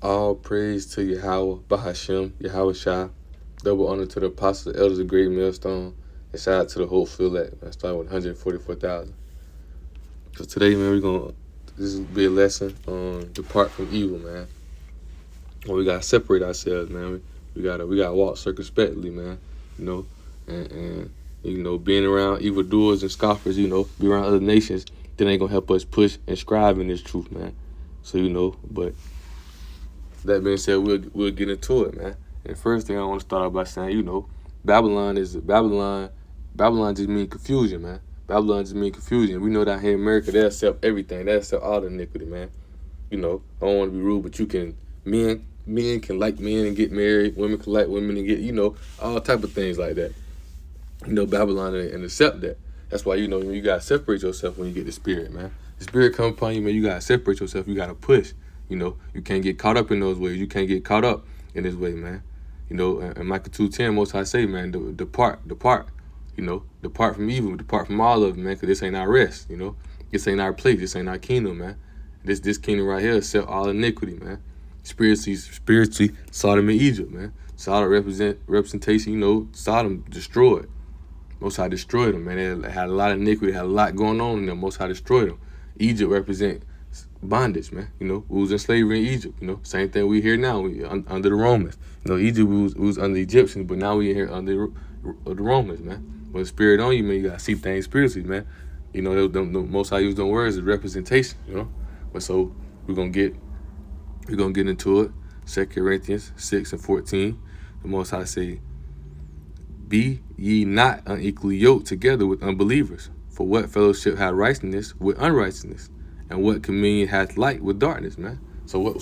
All praise to Yahweh, Bahashem, Yahweh Shai. Double honor to the apostles, the elders of Great Millstone. And shout out to the whole field that starting with 144,000. So today, man, this will be a lesson on depart from evil, man. Well, we gotta separate ourselves, man. We gotta walk circumspectly, man. You know, and being around evildoers and scoffers, be around other nations, that ain't gonna help us push and strive in this truth, man. So, but that being said, we'll get into it, man. And the first thing I want to start out by saying, Babylon just means confusion, man. Babylon just means confusion. We know that here in America, they accept everything. They accept all the iniquity, man. I don't want to be rude, but men can like men and get married. Women can like women and get, all type of things like that. Babylon and accept that. That's why, you got to separate yourself when you get the spirit, man. The spirit come upon you, man, you got to separate yourself. You got to push. You can't get caught up in those ways. You can't get caught up in this way, man. And Micah 2:10, Most High say, man, depart, depart from evil, depart from all of it, man, because this ain't our rest, This ain't our place, this ain't our kingdom, man. This kingdom right here accept all iniquity, man. Spiritually, Sodom and Egypt, man. Sodom representation, Sodom destroyed. Most High destroyed them, man. They had a lot of iniquity, had a lot going on in them. Most High destroyed them. Egypt represent bondage, man. We was in slavery in Egypt. Same thing we here now. We under the Romans. Egypt was under the Egyptians, but now we here under the Romans, man. When the spirit on you, man, you gotta see things spiritually, man. The Most High use them words as representation, But so we're gonna get into it. 2 Corinthians 6:14. The Most High say, "Be ye not unequally yoked together with unbelievers. For what fellowship hath righteousness with unrighteousness? And what communion hath light with darkness," man? So what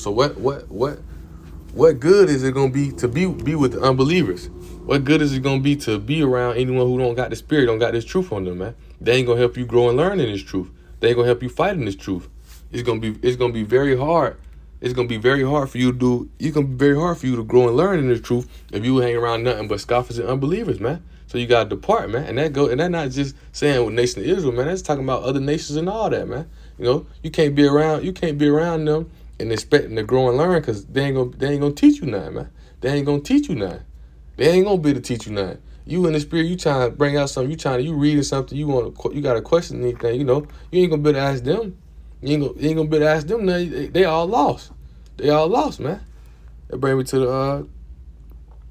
good is it gonna be to be with the unbelievers? What good is it gonna be to be around anyone who don't got the spirit, don't got this truth on them, man? They ain't gonna help you grow and learn in this truth. They ain't gonna help you fight in this truth. It's gonna be very hard. It's gonna be very hard for you to do. It's gonna be very hard for you to grow and learn in this truth if you hang around nothing but scoffers and unbelievers, man. So you gotta depart, man. And that's not just saying with nation of Israel, man. That's talking about other nations and all that, man. You can't be around them and expecting to grow and learn, because they ain't gonna teach you nothing, man. They ain't gonna teach you nothing. They ain't gonna be able to teach you nothing. You in the spirit, you trying to bring out something, you reading something, you got to question anything, you ain't gonna be able to ask them. You ain't gonna be able to ask them nothing. They all lost. They all lost, man. That brings me to the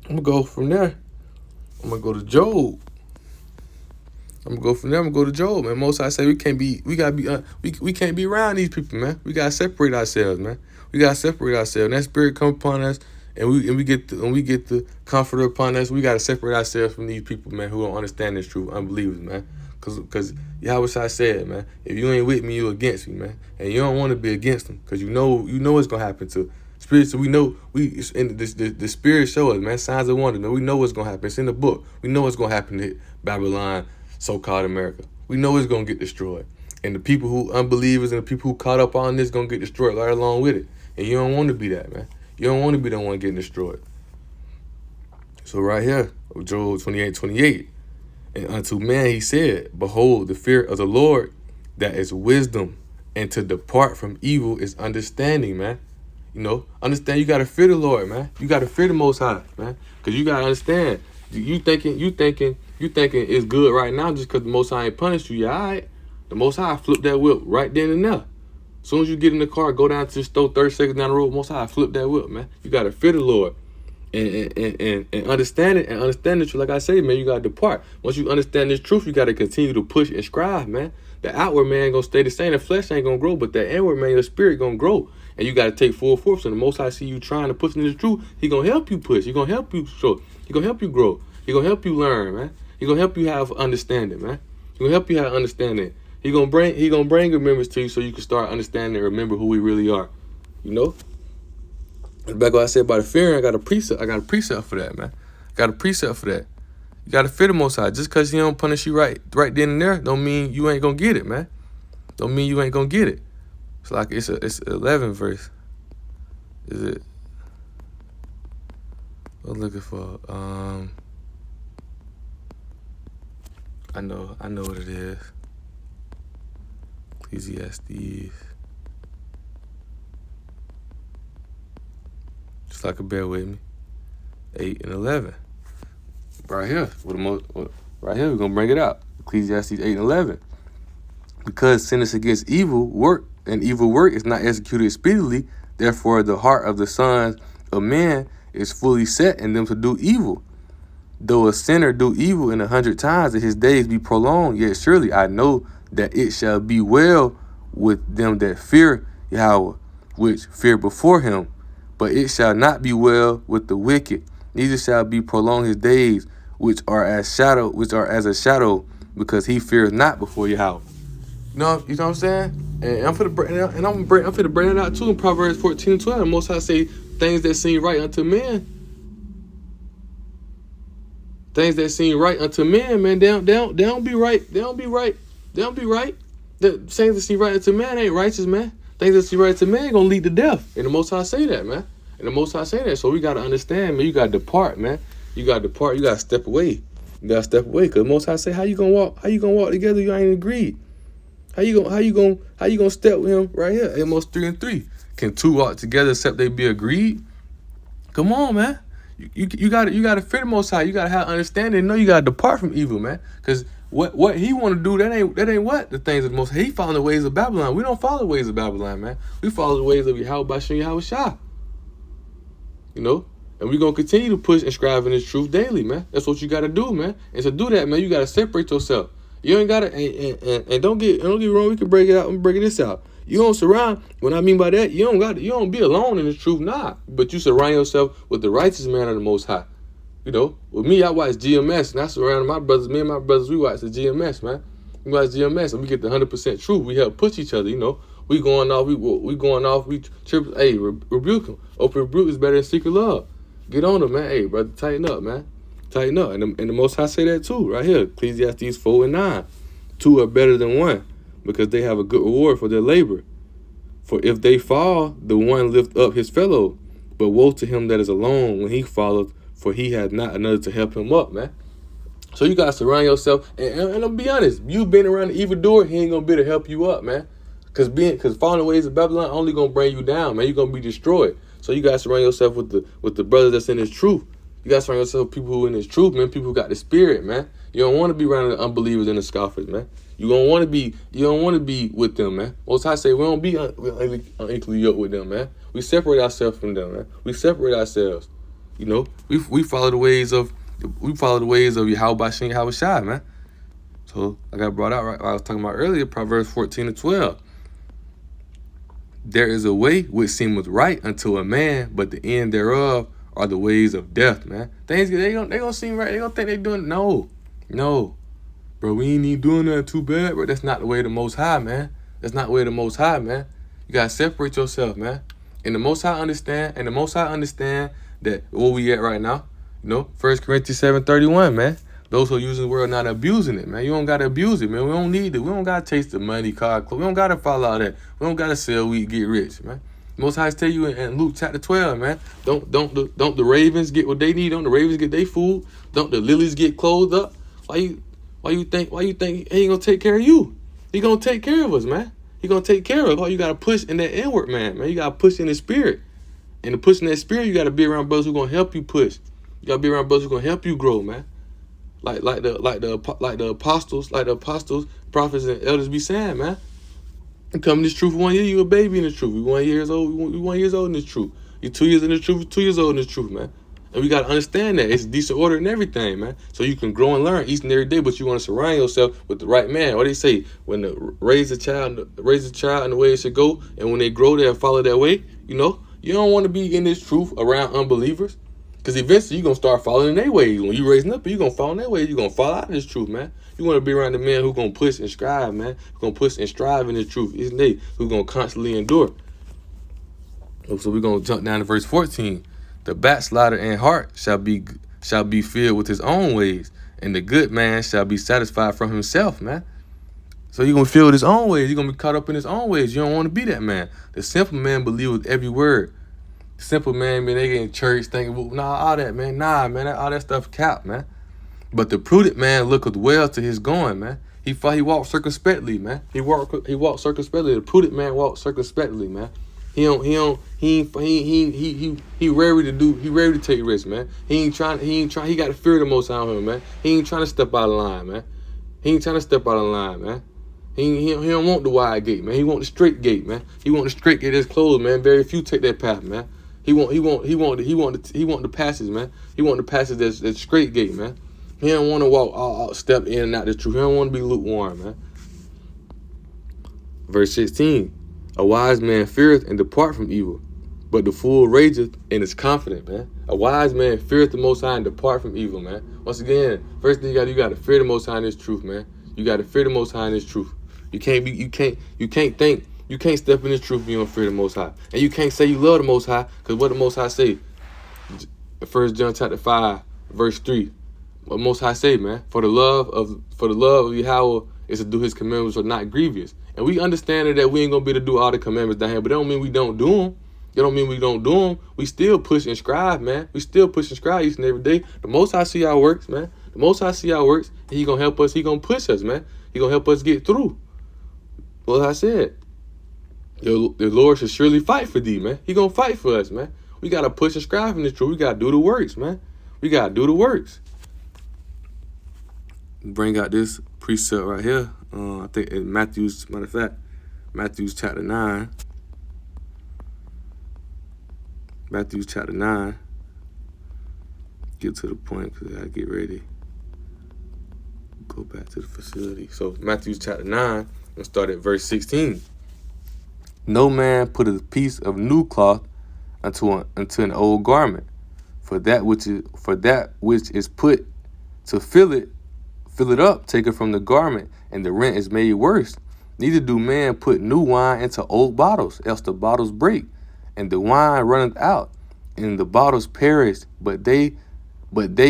I'm gonna go from there. I'm gonna go to Job. I'm gonna go from there. I'm gonna go to Job, man. Most I say we can't be around these people, man. We gotta separate ourselves, man. We gotta separate ourselves. And that spirit come upon us, and we get the comforter upon us. We gotta separate ourselves from these people, man, who don't understand this truth, unbelievers, man. Cause Yahweh said, man, if you ain't with me, you against me, man. And you don't want to be against them, cause you know what's gonna happen to spirits. So we know the spirit show us, man, signs of wonder. Man, we know what's gonna happen. It's in the book. We know what's gonna happen to Babylon, so-called America. We know it's gonna get destroyed. And the people who unbelievers and the people who caught up on this gonna get destroyed right along with it. And you don't want to be that, man. You don't want to be the one getting destroyed. So right here, Job 28:28. And unto man he said, behold, the fear of the Lord, that is wisdom, and to depart from evil is understanding, man. Understand, you got to fear the Lord, man. You got to fear the Most High, man. Because you got to understand, you thinking it's good right now just because the Most High ain't punished you. Yeah, all right. The Most High flip that whip right then and there. As soon as you get in the car, go down to the store 30 seconds down the road, Most High flip that whip, man. You got to fear the Lord. And understand it, and understand the truth. Like I say, man, you gotta depart. Once you understand this truth, you gotta continue to push and strive, man. The outward man gonna stay the same, the flesh ain't gonna grow, but the inward man, your spirit gonna grow. And you gotta take full force. And the Most High see you trying to push into the truth, he gonna help you push. He gonna help you show. He gonna help you grow. He gonna help you learn, man. He gonna help you have understanding, man. He gonna help you have understanding. He gonna bring remembrance to you so you can start understanding and remember who we really are. Back what I said about the fearing, I got a precept for that, man. Got a precept for that. You got to fear the Most High. Just because he don't punish you right then and there, don't mean you ain't gonna get it, man. Don't mean you ain't gonna get it. It's like it's 11 verse. Is it? I'm looking for. I know what it is. Ecclesiastes. Just like a bear with me. 8 and 11. Right here. Right here, we're going to bring it out. Ecclesiastes 8 and 11. Because sin is against evil work, and evil work is not executed speedily, therefore the heart of the sons of men is fully set in them to do evil. Though a sinner do evil 100 times and his days be prolonged, yet surely I know that it shall be well with them that fear Yahweh, which fear before him. But it shall not be well with the wicked, neither shall be prolonged his days, which are as a shadow, because he fears not before Yahweh. You know what I'm saying? And I'm finna bring it out too in Proverbs 14 and 12. The Most High say things that seem right unto men. Things that seem right unto men, man, they don't be right. They don't be right. The things that seem right unto man ain't righteous, man. Things that seem right unto man gonna lead to death. And the Most High say that, man. So we gotta understand, man. You gotta depart, man. You gotta depart. You gotta step away. Cause the Most High say, how you gonna walk together? You ain't agreed. How you gonna step with him right here? Amos 3 and 3. Can two walk together except they be agreed? Come on, man. You gotta fear the Most High. You gotta have understanding. No, you gotta depart from evil, man. Cause what he want to do, that ain't what the things of the Most High. He follow the ways of Babylon. We don't follow the ways of Babylon, man. We follow the ways of Yahweh Bashem Yahweh Shah. You know, and we're gonna continue to push and strive in this truth daily, man. That's what you gotta do, man. And to do that, man, you gotta separate yourself. You ain't gotta and don't get wrong. We can break it out and break this out. You don't surround. What I mean by that, you don't be alone in the truth, nah. But you surround yourself with the righteous man of the Most High. You know, with me, I watch GMS, and I surround my brothers. Me and my brothers, we watch the GMS, man. We watch GMS, and we get the 100% truth. We help push each other. You know, we going off. We triple. Hey, rebuke them. Open rebuke is better than secret love. Get on them, man. Hey, brother, tighten up, man. Tighten up. And the Most High say that too, right here. Ecclesiastes 4 and 9. 2 are better than 1, because they have a good reward for their labor. For if they fall, the one lift up his fellow. But woe to him that is alone when he falleth, for he has not another to help him up, man. So you gotta surround yourself. And I'll be honest, you been around the evildoer, he ain't gonna be able to help you up, man. Cause following the ways of Babylon only gonna bring you down, man. You're gonna be destroyed. So you gotta surround yourself with the brothers that's in this truth. You gotta surround yourself with people who in this truth, man. People who got the spirit, man. You don't want to be around the unbelievers and the scoffers, man. You don't want to be with them, man. Most High say we don't be unequally yoked with them, man. We separate ourselves from them, man. We separate ourselves. You know, we follow the ways of Yahweh Bashem Yahweh Shai, man. So I got brought out right. I was talking about earlier, Proverbs 14 and 12. There is a way which seemeth right unto a man, but the end thereof are the ways of death, man. Things they gonna seem right. They gonna think they doing no. Bro, we ain't even doing nothing too bad, bro. That's not the way of the Most High, man. That's not the way of the Most High, man. You gotta separate yourself, man. And the Most High understand, that where we at right now. You know, 1 Corinthians 7:31, man. Those who are using the word not abusing it, man. You don't gotta abuse it, man. We don't need it. We don't gotta chase the money, car, clothes. We don't gotta follow all that. We don't gotta sell weed, get rich, man. Most High tell you in Luke chapter 12, man. Don't the ravens get what they need? Don't the ravens get their food? Don't the lilies get clothed up? Why you think he ain't gonna take care of you? He gonna take care of us, man. He gonna take care of us. You gotta push in that inward, man. You gotta push in the spirit. And to push in that spirit, you gotta be around brothers who gonna help you push. You gotta be around brothers who gonna help you grow, man. Like the apostles, prophets, and elders be saying, man. You come in this truth 1 year, you a baby in the truth. We 1 year old. We 1 year old in this truth. You 2 years in the truth. 2 years old in this truth, man. And we got to understand that it's decent order and everything, man. So you can grow and learn each and every day, but you want to surround yourself with the right man. What they say, when raise a child in the way it should go, and when they grow, they'll follow that way. You know, you don't want to be in this truth around unbelievers, because eventually you're going to start following their ways. When you raising up, you're going to follow their ways. You're going to fall out of this truth, man. You want to be around the man who's going to push and strive, man. Who's going to push and strive in the truth, isn't they? Who's going to constantly endure. So we're going to jump down to verse 14. The backslider in heart shall be filled with his own ways, and the good man shall be satisfied from himself, man. So you're going to feel with his own ways. You're going to be caught up in his own ways. You don't want to be that man. The simple man believes with every word. The simple man, they get in church thinking, well, nah, all that, man. Nah, man, all that stuff cap, man. But the prudent man looketh well to his going, man. He walked circumspectly, man. He walked circumspectly. The prudent man walked circumspectly, man. He rarely to take risks, man. He got the fear of the Most High on him, man. He ain't trying to step out of line, man. He don't want the wide gate, man. He want the straight gate, man. He want the straight gate that's closed, man. Very few take that path, man. He want the passage, man. He want the passage that's straight gate, man. He don't want to walk step in and out the truth. He don't want to be lukewarm, man. Verse 16. A wise man feareth and depart from evil, but the fool rageth and is confident, man. A wise man feareth the Most High and depart from evil, man. Once again, first thing you got to fear the Most High in His truth, man. You got to fear the Most High in His truth. You can't step in His truth if you don't fear the Most High, and you can't say you love the Most High, because what the Most High say? 1 John chapter 5, verse 3. What the Most High say, man? For the love of Yahweh is to do His commandments are not grievous. And we understand that we ain't gonna be able to do all the commandments down here, but that don't mean we don't do them. That don't mean we don't do them. We still push and strive, man. We still push and strive each and every day. The Most High see how it works, man. The Most High see how it works, and He gonna help us. He gonna push us, man. He gonna help us get through. Well, I said, the Lord should surely fight for thee, man. He gonna fight for us, man. We gotta push and strive in this truth. We gotta do the works, man. We gotta do the works. Bring out this precept right here. I think in Matthew's chapter 9. Matthew's chapter 9. Get to the point because I gotta get ready. Go back to the facility. So Matthew's chapter 9, and start at verse 16. No man putteth a piece of new cloth unto an old garment, for that which is put to fill it up, taketh from the garment, and the rent is made worse. Neither do man put new wine into old bottles, else the bottles break, and the wine runneth out, and the bottles perish. But they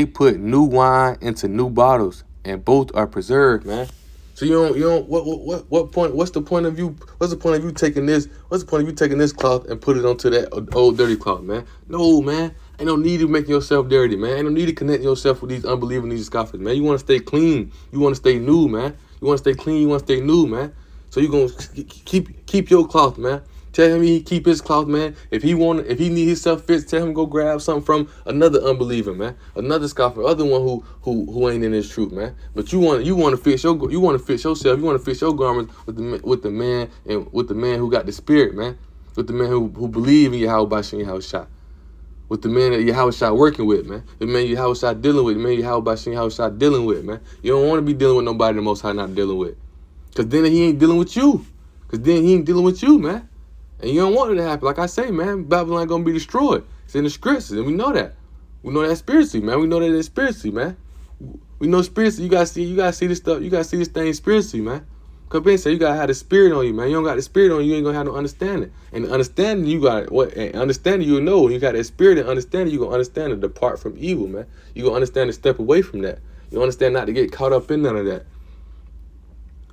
put new wine into new bottles, and both are preserved, man. So you don't what point? What's the point of you? What's the point of you taking this? What's the point of you taking this cloth and put it onto that old dirty cloth, man? No, man. Ain't no need to make yourself dirty, man. Ain't no need to connect yourself with these unbelieving, these scoffers, man. You want to stay clean. You want to stay new, man. You want to stay clean. You want to stay new, man. So you gonna keep your cloth, man. Tell him he keep his cloth, man. If he need his stuff fixed, tell him go grab something from another unbeliever, man. Another scoffer, other one who ain't in his truth, man. But you want to fix yourself. You want to fix your garments with the man who got the spirit, man. With the man who believe in Yahweh Bashim Yahweh Shah. With the man that Yahweh Shah working with, man. The man Yahweh Shah dealing with, the man Yahweh Bashim Yahweh Shah dealing with, man. You don't want to be dealing with nobody the Most High not dealing with. Because then he ain't dealing with you. Man. And you don't want it to happen. Like I say, man, Babylon gonna be destroyed. It's in the scriptures, and we know that. We know that spiritually, man. We know that it's spiritually, man. We know spiritually. You gotta see this stuff. You gotta see this thing spiritually, man. Cause Ben said you gotta have the spirit on you, man. You don't got the spirit on you, you ain't gonna have no understanding. And the understanding you got understanding you'll know. When you got that spirit and understanding, you gonna understand to depart from evil, man. You gonna understand to step away from that. You understand not to get caught up in none of that.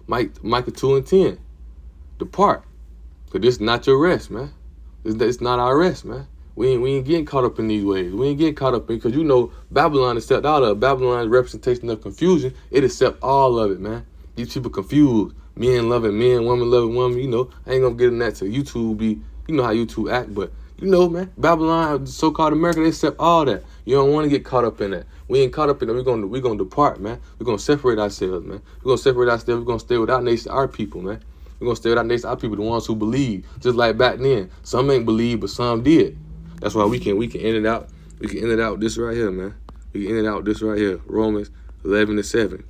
Micah 2:10. Depart. Cause this is not your rest, man. It's not our rest, man. We ain't getting caught up in these ways. We ain't getting caught up in, because you know Babylon accept all of it. Babylon's representation of confusion, it accept all of it, man. These people confused. Men loving men, women loving women. You know, I ain't gonna get in that to YouTube be, you know how YouTube act, but you know, man, Babylon, so-called America, they accept all that. You don't want to get caught up in that. We ain't caught up in that. We're gonna depart, man. We're gonna separate ourselves, man. We're gonna separate ourselves. We're gonna stay with our nation, our people, man. We're going to stay with our nation, our people, the ones who believe. Just like back then. Some ain't believe, but some did. That's why we can end it out. We can end it out this right here, man. We can end it out this right here. Romans 11:7.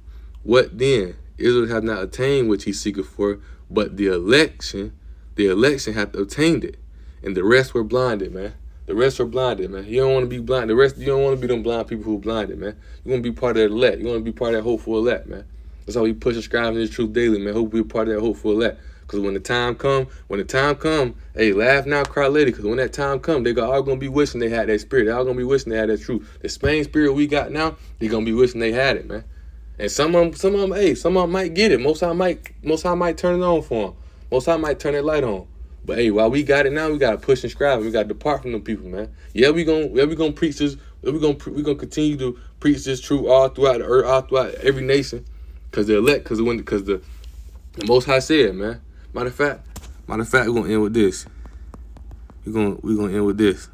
What then? Israel hath not attained which he seeketh for, but the election hath obtained it. And the rest were blinded, man. The rest were blinded, man. You don't want to be blind. You don't want to be them blind people who blinded, man. You want to be part of that elect. You want to be part of that hopeful elect, man. That's how we push and strive in this truth daily, man. Hope we're part of that hopeful elect. Because when the time come, hey, laugh now, cry later. Because when that time come, they all going to be wishing they had that spirit. They all going to be wishing they had that truth. The same spirit we got now, they going to be wishing they had it, man. And some of them might get it. Most High might turn it on for them. Most High might turn that light on. But hey, while we got it now, we got to push and strive. We got to depart from them people, man. Yeah, we gonna preach this. We gonna continue to preach this truth all throughout the earth, all throughout every nation. Because the elect, because the Most High said, man. Matter of fact, we're going to end with this. We're gonna end with this.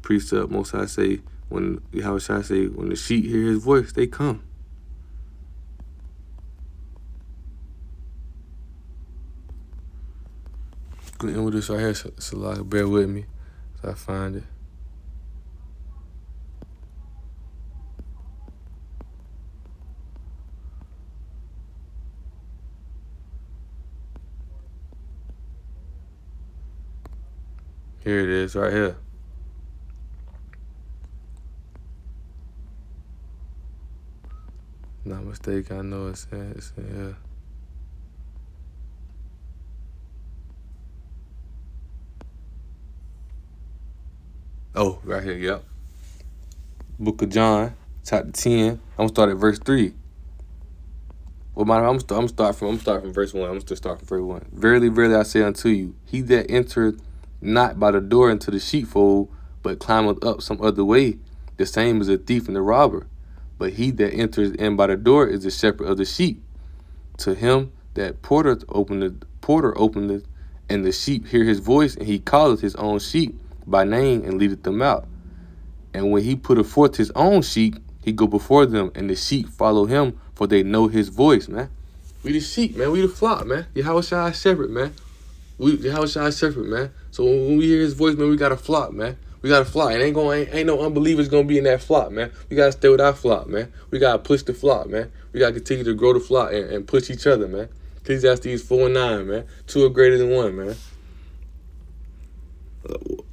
Precept, Most High say, when Yahushua say, when the sheep hear his voice, they come. Gonna end with this right here, so bear with me so I find it. Here it is, right here. Not mistaken, I know it's in here. Oh, right here, yep. Book of John, chapter 10. I'm gonna start at verse 3. Well, I'm gonna start from verse 1. I'm gonna start from verse 1. Verily, verily, I say unto you, he that entereth not by the door into the sheepfold, but climbeth up some other way, the same is a thief and a robber. But he that enters in by the door is the shepherd of the sheep. To him that porter openeth, and the sheep hear his voice, and he calleth his own sheep by name and leadeth them out. And when he putteth forth his own sheep, he go before them, and the sheep follow him, for they know his voice, man. We the sheep, man. We the flock, man. Yahushua shepherd, man. Yahushua shepherd, man. So when we hear his voice, man, we got a flock, man. We got a flock. And ain't no unbelievers gonna be in that flock, man. We gotta stay with our flock, man. We gotta push the flock, man. We gotta continue to grow the flock and push each other, man. Ecclesiastes 4:9, man. 2 are greater than 1, man.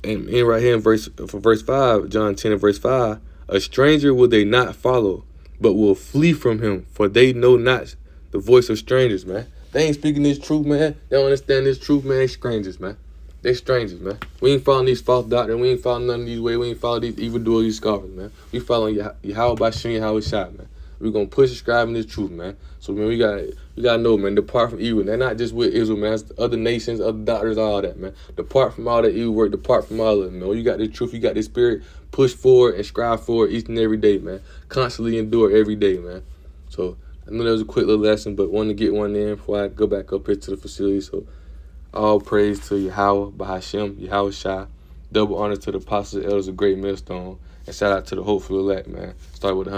And right here in verse 5, John 10 and verse 5, a stranger will they not follow, but will flee from him, for they know not the voice of strangers, man. They ain't speaking this truth, man. They don't understand this truth, man. They strangers, man. They strangers, man. We ain't following these false doctrines. We ain't following none of these ways. We ain't following these evildoers, these scoffers, man. We following Yahweh by Shem Yahushua, man. We're gonna push and scribe in this truth, man. So man, we gotta know, man, depart from evil. They're not just with Israel, man. It's other nations, other doctors, all that, man. Depart from all that evil work, depart from all of it, man. When you got the truth, you got the spirit, push forward and strive forward each and every day, man. Constantly endure every day, man. So I know that was a quick little lesson, but wanted to get one in before I go back up here to the facility. So all praise to Yahweh, Bahashem, Yahushua. Double honor to the apostles, elders of Great Millstone. And shout out to the hopeful elect, man. Start with 100.